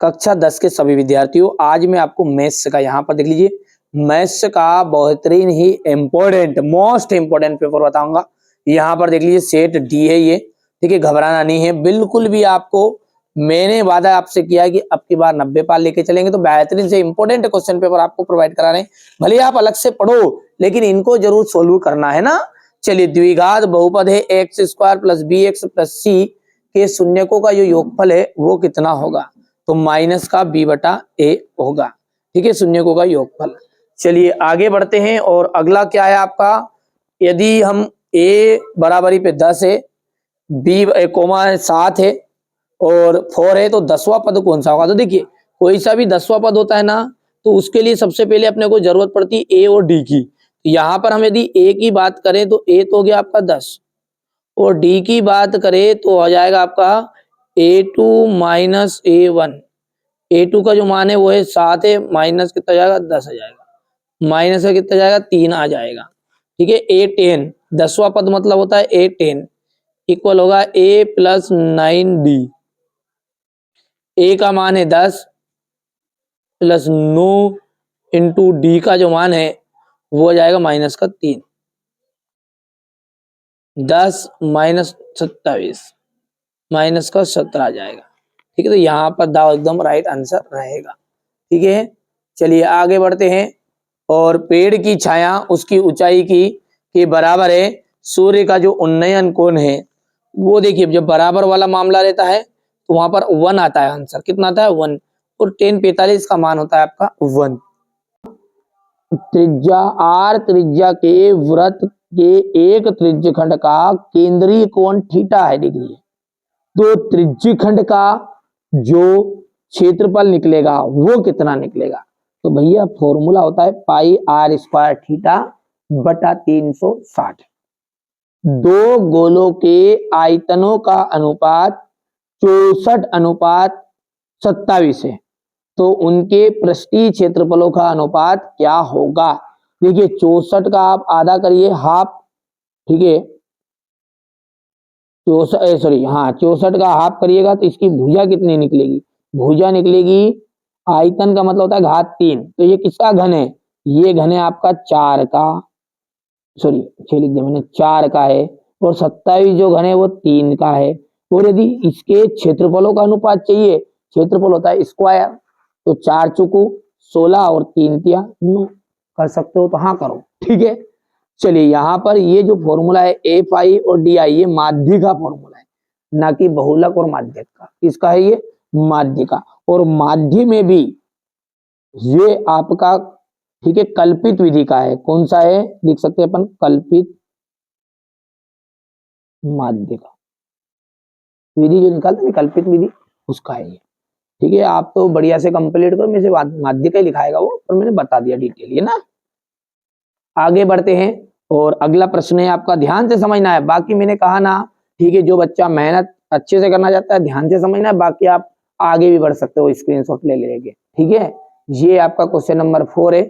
कक्षा 10 के सभी विद्यार्थियों, आज मैं आपको मैथ्स का, यहाँ पर देख लीजिए, मैथ्स का बेहतरीन ही इम्पोर्टेंट मोस्ट इम्पोर्टेंट पेपर बताऊंगा। यहाँ पर देख लीजिए सेट डी है ये, ठीक है, घबराना नहीं है बिल्कुल भी। आपको मैंने वादा आपसे किया है कि अब की बार 90 पार लेके चलेंगे, तो बेहतरीन से इंपॉर्टेंट क्वेश्चन पेपर आपको प्रोवाइड करा रहे हैं। भले आप अलग से पढ़ो लेकिन इनको जरूर सोल्व करना है ना। चलिए, द्विघात बहुपद है x square plus b x plus c के शून्यकों का जो योगफल है वो कितना होगा, तो माइनस का बी बटा ए होगा, ठीक है, शून्यकों का योगफल। चलिए आगे बढ़ते हैं। और अगला क्या है आपका, यदि हम ए बराबरी पे 10 है, बी कोमा 7 है और 4 है, तो 10वां पद कौन सा होगा। तो देखिए, कोई सा भी 10वां पद होता है ना, तो उसके लिए सबसे पहले अपने को जरूरत पड़ती है ए और डी की। यहाँ पर हम यदि ए की बात करें तो ए तो हो गया आपका 10, और डी की बात करें तो हो जाएगा आपका A2 माइनस A1। A2 का जो मान है वो है 7 है, माइनस कितना जाएगा 10 आ जाएगा, माइनस का कितना जाएगा 3 आ जाएगा, ठीक है। A10 10वां पद मतलब होता है A10 इक्वल होगा A प्लस 9D। ए का मान है 10 प्लस 9 इंटू डी का जो मान है वो हो जाएगा माइनस का 3, 10 माइनस 27 माइनस का 17 आ जाएगा, ठीक है। तो यहाँ पर दाव एकदम राइट आंसर रहेगा, ठीक है। चलिए आगे बढ़ते हैं। और पेड़ की छाया उसकी ऊंचाई की के बराबर है सूर्य का जो उन्नयन कोण है वो, देखिए जब बराबर वाला मामला रहता है तो वहां पर 1 आता है, आंसर कितना आता है 1, और 1045 का मान होता है आपका 1। त्रिज्या आर त्रिज्या के वृत्त के एक त्रिज्य खंड का केंद्रीय कोण थीटा है डिग्री। तो त्रिज्य खंड का जो क्षेत्रफल निकलेगा वो कितना निकलेगा, तो भैया फॉर्मूला होता है पाई आर स्क्वायर थीटा बटा 360। दो गोलों के आयतनों का अनुपात 64:27 है, तो उनके पृष्ठीय क्षेत्रफलों का अनुपात क्या होगा। देखिए 64 का आप आधा करिए हाफ, ठीक है, 64 का हाफ करिएगा तो इसकी भुजा कितनी निकलेगी, भुजा निकलेगी, आयतन का मतलब होता है घात 3, तो ये किसका घन है, ये घन है आपका 4 का, सॉरी 6 लिख दिया मैंने, 4 का है, और 27 जो घन है वो 3 का है। और यदि इसके क्षेत्रफलों का अनुपात चाहिए, क्षेत्रफल होता है स्क्वायर, तो 4 चुकू 16 और 3 तिया 9, कर सकते हो तो हाँ करो, ठीक है। चलिए यहाँ पर ये जो फॉर्मूला है एफ आई और डी आई, ये माध्य का फॉर्मूला है, ना कि बहुलक और माध्यक का। किसका है ये, माध्य का। और माध्य में भी ये आपका, ठीक है, कल्पित विधि का है। कौन सा है, लिख सकते हैं अपन, कल्पित माध्य का विधि जो निकालते हैं कल्पित विधि, उसका है ये, ठीक है। आप तो बढ़िया से कंप्लीट करो, मेरे से माध्य का ही लिखाएगा वो, पर मैंने बता दिया डिटेल, ये ना। आगे बढ़ते हैं। और अगला प्रश्न है आपका, ध्यान से समझना है, बाकी मैंने कहा ना, ठीक है, जो बच्चा मेहनत अच्छे से करना चाहता है ध्यान से समझना है, बाकी आप आगे भी बढ़ सकते हो स्क्रीनशॉट ले लेंगे, ठीक है। ये आपका क्वेश्चन नंबर 4 है,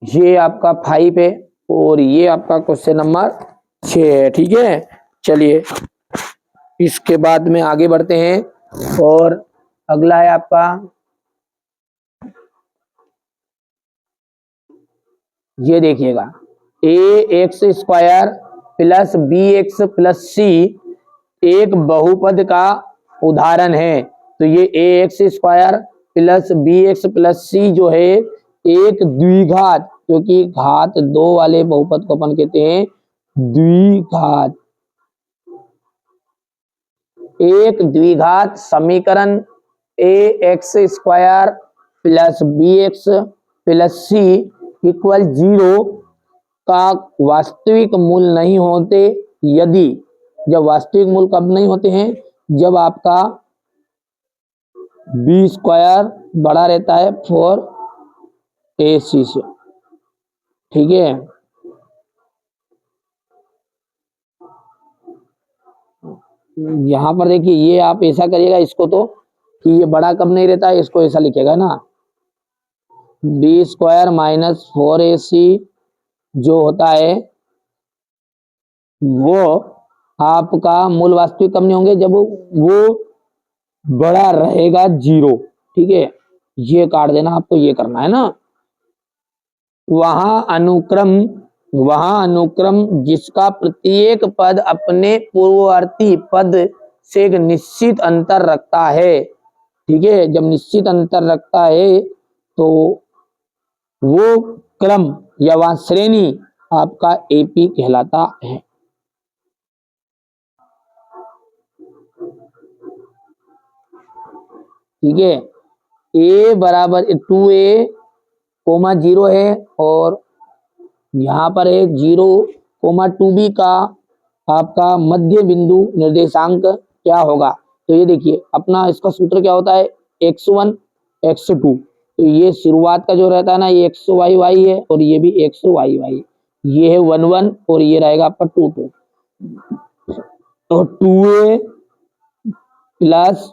ये आपका 5 है, और ये आपका क्वेश्चन नंबर 6 है, ठीक है। चलिए इसके बाद में आगे बढ़ते हैं। और अगला है आपका, ये देखिएगा, a x square plus b x plus c एक बहुपद का उदाहरण है। तो ये a x square plus b x plus c जो है एक द्विघात, क्योंकि घात 2 वाले बहुपद को अपन कहते हैं द्विघात, एक द्विघात समीकरण a x square plus b x plus c equal 0 का वास्तविक मूल नहीं होते, यदि, जब वास्तविक मूल कब नहीं होते हैं, जब आपका बी स्क्वायर बड़ा रहता है 4ac से, ठीक है। यहां पर देखिए, ये आप ऐसा करिएगा इसको, तो कि ये बड़ा कब नहीं रहता है, इसको ऐसा लिखेगा ना, बी स्क्वायर माइनस 4ac जो होता है वो आपका मूल वास्तविक कब नहीं होंगे, जब वो बड़ा रहेगा 0, ठीक है, ये काट देना, आपको ये करना है ना। वहां अनुक्रम जिसका प्रत्येक पद अपने पूर्ववर्ती पद से एक निश्चित अंतर रखता है, ठीक है, जब निश्चित अंतर रखता है तो वो क्रम या वह श्रेणी आपका एपी कहलाता है। ठीक है, ए बराबर 2a, 0 है और यहाँ पर है 0, 2b का आपका मध्य बिंदु निर्देशांक क्या होगा। तो ये देखिए अपना इसका सूत्र क्या होता है, x1 x2। तो ये शुरुआत का जो रहता है ना, ये x y y है और ये भी x y y, ये है 1 1 और ये रहेगा आपका 2 2। तो 2a प्लस,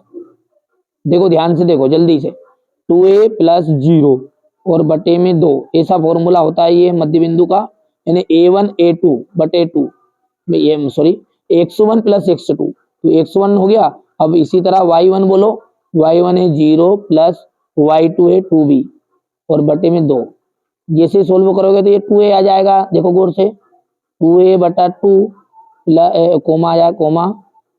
देखो ध्यान से देखो जल्दी से, 2a प्लस 0 और बटे में 2, ऐसा फॉर्मूला होता है ये मध्य बिंदु का, यानी a1 a2 बटे 2, ये सॉरी x1 प्लस x2, तो x1 हो गया। अब इसी तरह y1 बोलो, y1 है 0 प्लस y2 है 2b और बटे में 2, जैसे सोल्व करोगे तो ये 2a आ जाएगा, देखो गौर से, 2a बटा 2 कोमा आ जाए कोमा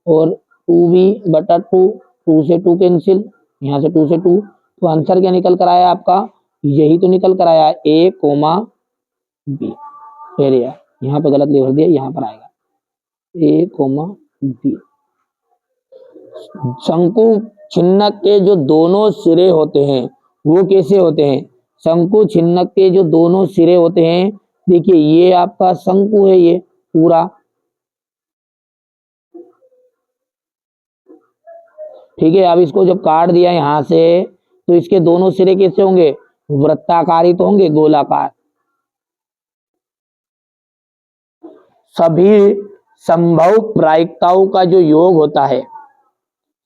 और 2b बटा 2, 2 से 2 कैंसिल, यहाँ से 2 से 2, तो आंसर क्या निकल कर आया आपका, यही तो निकल कर आया a कोमा b। एरिया यहाँ पे गलत लिख दिया, यहाँ पर आएगा a कोमा b। शंकु छिन्नक के जो दोनों सिरे होते हैं वो कैसे होते हैं, शंकु छिन्नक के जो दोनों सिरे होते हैं, देखिए ये आपका शंकु है, ये पूरा, ठीक है। अब इसको जब काट दिया यहां से तो इसके दोनों सिरे कैसे होंगे, वृत्ताकार तो होंगे, गोलाकार। सभी संभव प्रायिकताओं का जो योग होता है,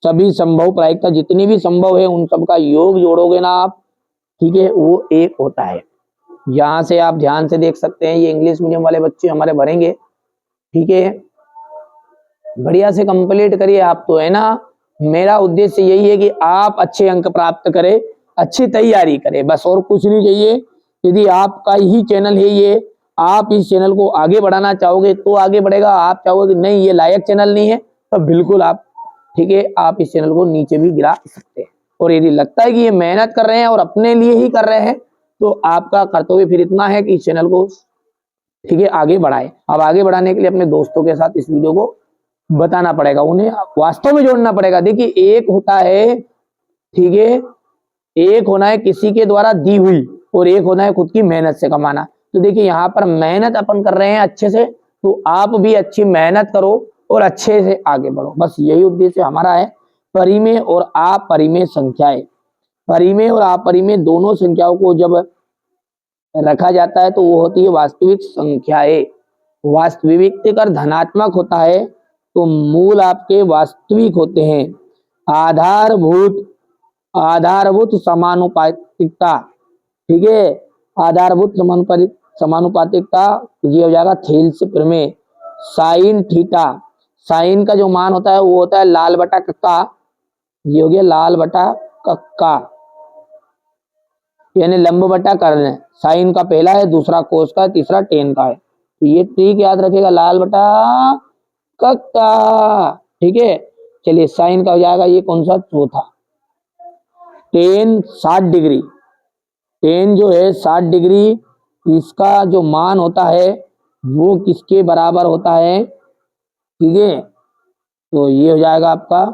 सभी संभव प्रायिकता जितनी भी संभव है उन सब का योग जोड़ोगे ना आप, ठीक है, वो एक होता है। यहां से आप ध्यान से देख सकते हैं, ये इंग्लिश मीडियम वाले बच्चे हमारे भरेंगे, ठीक है, बढ़िया से कंप्लीट करिए आप तो, है ना। मेरा उद्देश्य यही है कि आप अच्छे अंक प्राप्त करें, अच्छी तैयारी करें, बस और कुछ नहीं चाहिए। यदि आपका ही चैनल है ये, आप इस चैनल को आगे बढ़ाना चाहोगे तो आगे बढ़ेगा, आप चाहोगे नहीं ये लायक चैनल नहीं है तो बिल्कुल आप, ठीक है, आप इस चैनल को नीचे भी गिरा सकते हैं। और यदि लगता है कि ये मेहनत कर रहे हैं और अपने लिए ही कर रहे हैं तो आपका कर्तव्य फिर इतना है कि इस चैनल को, ठीक है, आगे बढ़ाए। अब आगे बढ़ाने के लिए अपने दोस्तों के साथ इस वीडियो को बताना पड़ेगा, उन्हें वास्तव में जोड़ना पड़ेगा। देखिए एक होता है, ठीक है, एक होना है किसी के द्वारा दी हुई और एक होना है खुद की मेहनत से कमाना। तो देखिए यहाँ पर मेहनत अपन कर रहे हैं अच्छे से, तो आप भी अच्छी मेहनत करो और अच्छे से आगे बढ़ो, बस यही उद्देश्य हमारा है। परिमेय और अपरिमेय संख्याएं, परिमेय और अपरिमेय दोनों संख्याओं को जब रखा जाता है तो वो होती है वास्तविक संख्याएं। वास्तविक कर धनात्मक होता है तो मूल आपके वास्तविक होते हैं। आधारभूत समानुपातिकता, ठीक है, आधारभूत समानुपातिकता, ये हो जाएगा थेल्स प्रमेय। साइन थीटा, साइन का जो मान होता है वो होता है लाल बटा कक्का, ये हो गया लाल बटा कक्का, यानी लंब बटा कर्ण। साइन का पहला है, दूसरा कोस का है, तीसरा टेन का है, तो ये ट्रिक याद रखेगा, लाल बटा कक्का, ठीक है। चलिए साइन का हो जाएगा ये कौन सा, चौथा। टेन 60 डिग्री, टेन जो है 60 डिग्री, इसका जो मान होता है वो किसके बराबर होता है, ठीक है, तो ये हो जाएगा आपका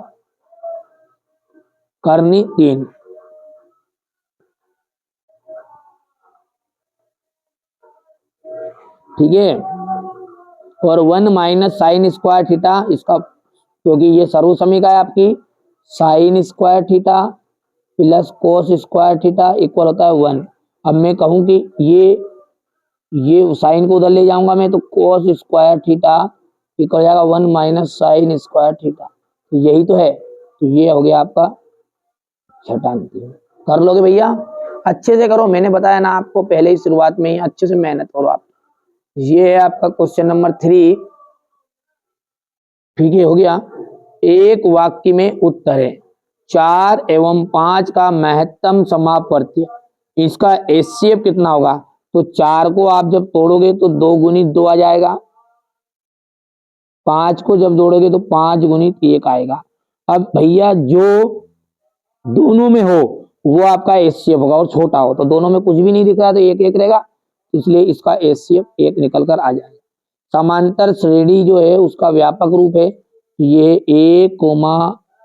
कर्णी 3, ठीक है। और 1 माइनस साइन स्क्वायर थीटा, इसका क्योंकि ये सर्व समीका है आपकी, sine square theta plus cos square theta equal होता है 1। अब मैं कहूं कि ये साइन को उधर ले जाऊंगा मैं, तो कोस स्क्वायर थीटा इक्वल हो जाएगा 1 माइनस साइन स्क्वायर थीटा, तो यही तो है। तो ये हो गया आपका छठा अंतिम। कर लोगे भैया, अच्छे से करो, मैंने बताया ना आपको पहले ही शुरुआत में ही, अच्छे से मेहनत करो आप। ये है आपका क्वेश्चन नंबर 3, ठीक है, हो गया। एक वाक्य में उत्तर है, 4 एवं 5 का महत्तम समापवर्ती, इसका एचसीएफ कितना होगा? तो 4 को आप जब तोड़ोगे तो 2 गुणित 2 आ जाएगा, 5 को जब जोड़ोगे तो 5 गुणित 1 आएगा। अब भैया जो दोनों में हो वो आपका एचसीएफ होगा और छोटा हो, तो दोनों में कुछ भी नहीं दिख रहा तो 1 1 रहेगा, इसलिए इसका एचसीएफ 1 निकल कर आ जाएगा। समांतर श्रेणी जो है उसका व्यापक रूप है ये a,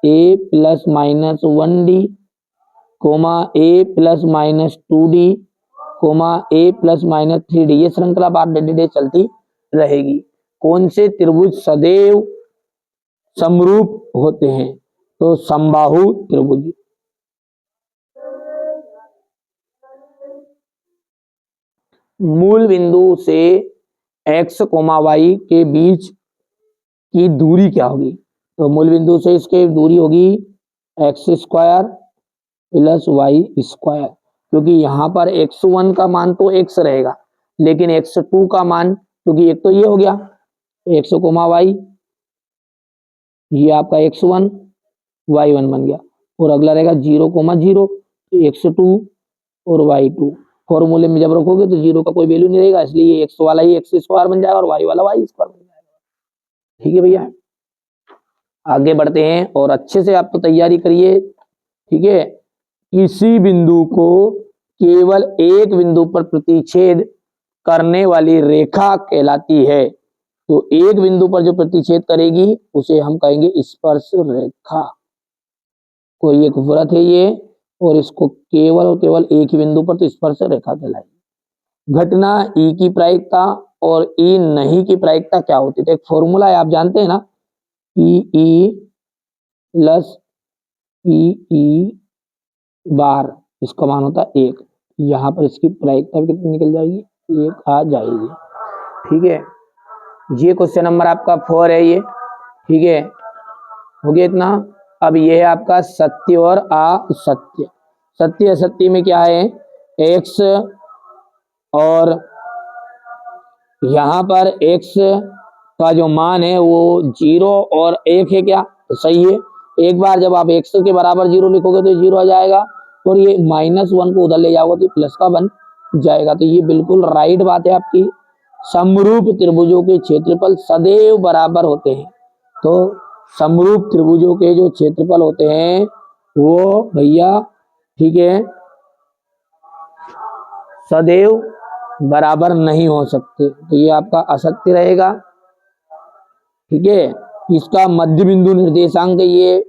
a plus minus 1d, a plus minus 2d, a plus minus 3d, ये श्रृंखला बार डे चलती रहेगी। कौन से त्रिभुज सदैव समरूप होते हैं? तो समबाहु त्रिभुज। मूल बिंदु से x, y के बीच की दूरी क्या होगी? तो मूल बिंदु से इसके दूरी होगी x² प्लस y², क्योंकि यहाँ पर x1 का मान तो x रहेगा, लेकिन x2 का मान, क्योंकि एक तो ये हो गया x, y, ये आपका x1 y1 बन गया, और अगला रहेगा 0, 0, x2 और y2। फॉर्मूले में जब रखोगे तो 0 का कोई वैल्यू नहीं रहेगा, इसलिए x वाला ही x² बन जाएगा और y वाला y² बन जाएगा। ठीक है भैया, आगे बढ़ते हैं और अच्छे से आप तो तैयारी करिए। ठीक है, किसी बिंदु को केवल एक बिंदु पर प्रतिच्छेद करने वाली रेखा कहलाती है। तो एक बिंदु पर जो प्रतिच्छेद करेगी उसे हम कहेंगे स्पर्श रेखा। कोई एक वृत्त है ये, और इसको केवल और केवल एक ही बिंदु पर तो स्पर्श रेखा कहलाएगी। घटना ई की प्रायिकता और ई नहीं की प्रायिकता क्या होती है? तो एक फॉर्मूला है, आप जानते हैं ना, पीई प्लस पीई बार, इसका मान होता है 1। यहाँ पर इसकी प्रायिकता भी कितनी निकल जाएगी? 1 आ जाएगी। ठीक है, ये क्वेश्चन नंबर आपका 4 है ये। ठीक है, हो गया इतना। अब ये है आपका सत्य और असत्य। सत्य असत्य में क्या है? x और यहाँ पर x का जो मान है वो 0 और 1 है क्या? तो सही है। एक बार जब आप x के बराबर 0 लिखोगे तो 0 आ जाएगा, और ये -1 को उधर ले जाओगे तो प्लस का बन जाएगा। तो ये बिल्कुल राइट बात है आपकी। समरूप त्रिभुजों के क्षेत्रफल सदैव बराबर होते हैं। तो समरूप त्रिभुजों के जो क्षेत्रफल होते हैं वो भैया, ठीक है, सदैव बराबर नहीं हो सकते, तो ये आपका असत्य रहेगा। ठीक है, इसका मध्य बिंदु निर्देशांक ये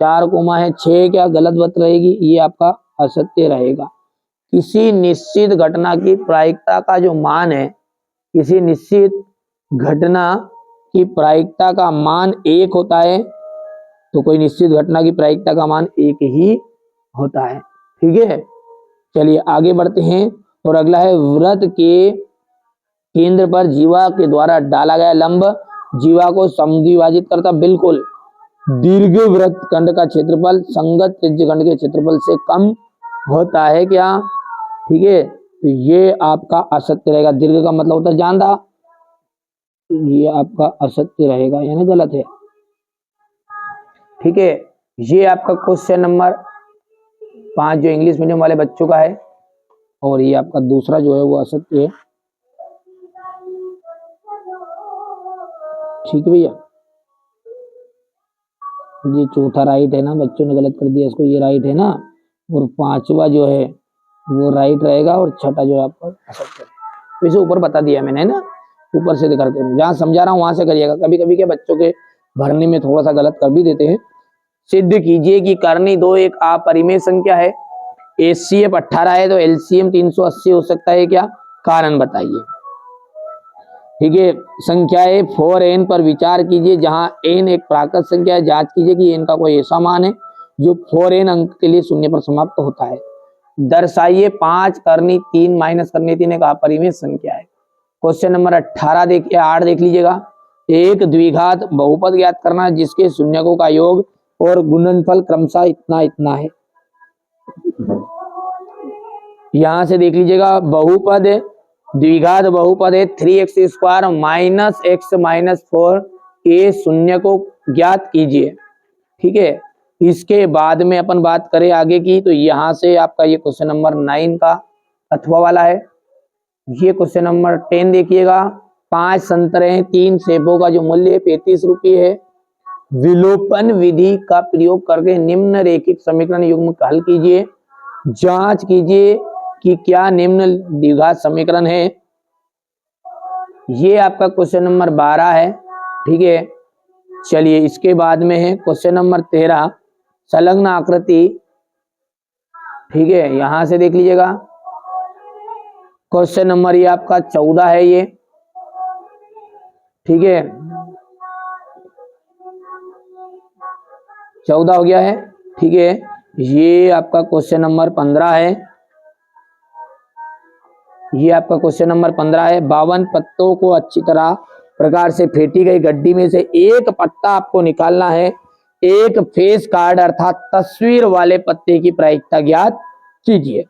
4,6 क्या गलत बात रहेगी, ये आपका असत्य रहेगा। किसी निश्चित घटना की प्रायिकता का जो मान है, किसी निश्चित घटना की प्रायिकता का मान 1 होता है, तो कोई निश्चित घटना की प्रायिकता का मान 1 ही होता है। ठीक है, चलिए आगे बढ़ते हैं। और अगला है वृत्त के केंद्र पर जीवा के द्वारा डाला गया लंब जीवा को समद्विभाजित करता। बिल्कुल, दीर्घ वृत्त खंड का क्षेत्रफल संगत त्रिज्य खंड के क्षेत्रफल से कम होता है क्या? ठीक है, तो ये आपका असत्य रहेगा। दीर्घ का मतलब होता है ज्यादा, ये आपका असत्य रहेगा, यानी गलत है। ठीक है, ये आपका क्वेश्चन नंबर 5 जो इंग्लिश मीडियम वाले बच्चों का है, और ये आपका दूसरा जो है वो असत्य है। ठीक है भैया, ये चौथा राइट है ना, बच्चों ने गलत कर दिया इसको, ये राइट है ना, और 5वां जो है वो राइट रहेगा, और छठा जो है आपका असत्य है। वैसे ऊपर बता दिया मैंने ना, ऊपर से करके जहाँ समझा रहा हूँ वहां से करिएगा। कभी कभी क्या बच्चों के भरने में थोड़ा सा गलत कर भी देते हैं। सिद्ध कीजिए कि कर्णी 2 एक अपरिमेय संख्या है। एचसीएफ 18 है तो एलसीएम 380 हो सकता है क्या? कारण बताइए। ठीक है, संख्याएं 4n पर विचार कीजिए, जहां n एक प्राकृत संख्या है। जांच कीजिए कि n का कोई ऐसा मान है जो 4n अंक के लिए शून्य पर समाप्त होता है। दर्शाइए 5 करनी 3 माइनस करनी 3 एक अपरिमेय संख्या है। क्वेश्चन नंबर 18 देखिए, 8 देख लीजिएगा। एक द्विघात बहुपद ज्ञात करना जिसके शून्यकों का योग और गुणनफल क्रमशः इतना इतना है। यहां से देख लीजिएगा, बहुपद द्विघात बहुपद है 3x² - x - 4 के शून्य को ज्ञात कीजिए। ठीक है, इसके बाद में अपन बात करें आगे की, तो यहाँ से आपका ये क्वेश्चन नंबर 9 का अथवा वाला है। ये क्वेश्चन नंबर 10 देखिएगा। 5 संतरे हैं, 3 सेबों का जो मूल्य है 35 रुपये है। विलोपन विधि का प्रयोग करके निम्नलिखित समीकरण युग्म हल कीजिए। जांच कीजिए कि क्या निम्न द्विघात समीकरण है। ये आपका क्वेश्चन नंबर 12 है, ठीक है। चलिए इसके बाद में है क्वेश्चन नंबर 13, संलग्न आकृति, ठीक है। यहां से देख लीजिएगा। क्वेश्चन नंबर ये आपका 14 है ये, ठीक है। 14 हो गया है, ठीक है। ये आपका क्वेश्चन नंबर 15 है। ये आपका क्वेश्चन नंबर 15 है। 52 पत्तों को अच्छी तरह प्रकार से फेंटी गई गड्डी में से एक पत्ता आपको निकालना है। एक फेस कार्ड अर्थात तस्वीर वाले पत्ते की प्रायिकता ज्ञात कीजिए।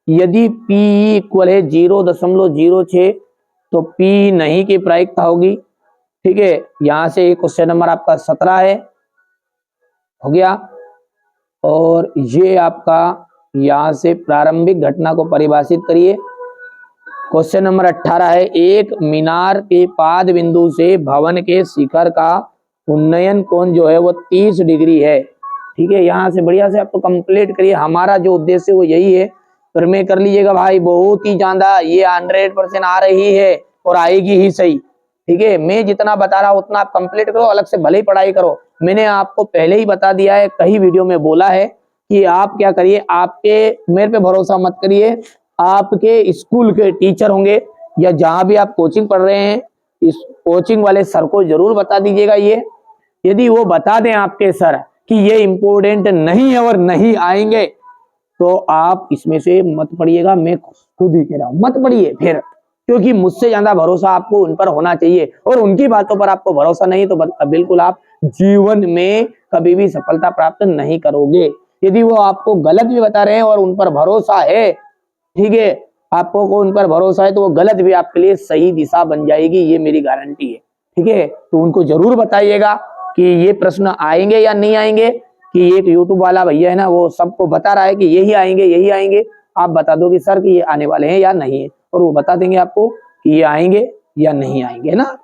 यदि P इक्वल है 0.06 तो P नहीं की प्रायिकता होगी, ठीक है। यहां से ये क्वेश्चन नंबर आपका 17 है, हो गया। और ये आपका यहां से प्रारंभिक घटना को परिभाषित करिए। क्वेश्चन नंबर 18 है। एक मीनार के पाद बिंदु से भवन के शिखर का उन्नयन कोण जो है वो 30 डिग्री है, ठीक है। यहाँ से बढ़िया से आपको कंप्लीट करिए। हमारा जो उद्देश्य वो यही है, पर में कर लीजिएगा भाई। बहुत ही ज्यादा ये 100% आ रही है और आएगी ही सही, ठीक है। मैं जितना बता रहा हूँ उतना आप कंप्लीट करो, अलग से भले ही पढ़ाई करो। मैंने आपको पहले ही बता दिया है, कई वीडियो में बोला है कि आप क्या करिए, आपके मेरे पे भरोसा मत करिए, आपके स्कूल के टीचर होंगे या जहां भी आप कोचिंग पढ़ रहे हैं, इस कोचिंग वाले सर को जरूर बता दीजिएगा ये। यदि वो बता दें आपके सर कि ये इम्पोर्टेंट नहीं है और नहीं आएंगे, तो आप इसमें से मत पढ़िएगा। मैं खुद ही कह रहा हूं, मत पढ़िए फिर, क्योंकि मुझसे ज्यादा भरोसा आपको उन पर होना चाहिए। और उनकी बातों पर आपको भरोसा नहीं तो बिल्कुल आप जीवन में कभी भी सफलता प्राप्त नहीं करोगे। यदि वो आपको गलत भी बता रहे हैं और उन पर भरोसा है, ठीक है, आपको को उन पर भरोसा है, तो वो गलत भी आपके लिए सही दिशा बन जाएगी, ये मेरी गारंटी है, ठीक है। तो उनको जरूर बताइएगा कि ये प्रश्न आएंगे या नहीं आएंगे। कि एक यूट्यूब वाला भैया है ना, वो सबको बता रहा है कि यही आएंगे यही आएंगे। आप बता दो कि सर कि ये आने वाले हैं या नहीं है, और वो बता देंगे आपको कि ये आएंगे या नहीं आएंगे ना।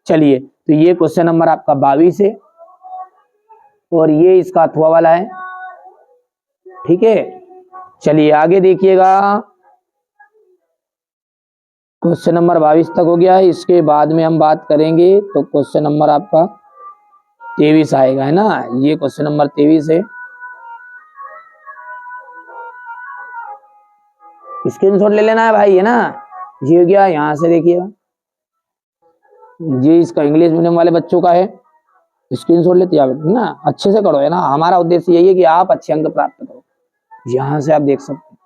चलिए, तो ये क्वेश्चन नंबर आपका 22 है और ये इसका अथवा वाला है, ठीक है। चलिए आगे देखिएगा। क्वेश्चन नंबर 22 तक हो गया है। इसके बाद में हम बात करेंगे तो क्वेश्चन नंबर आपका 23 आएगा, है ना। ये क्वेश्चन नंबर 23 है। स्क्रीनशॉट ले लेना है भाई, है ना। ये हो गया। यहां से देखिएगा, ये इसका इंग्लिश मीडियम वाले बच्चों का है। स्क्रीनशॉट लेते जाओ ना, अच्छे से करो, है ना। हमारा उद्देश्य यही है कि आप अच्छे अंक प्राप्त करो। यहां से आप देख सकते हैं।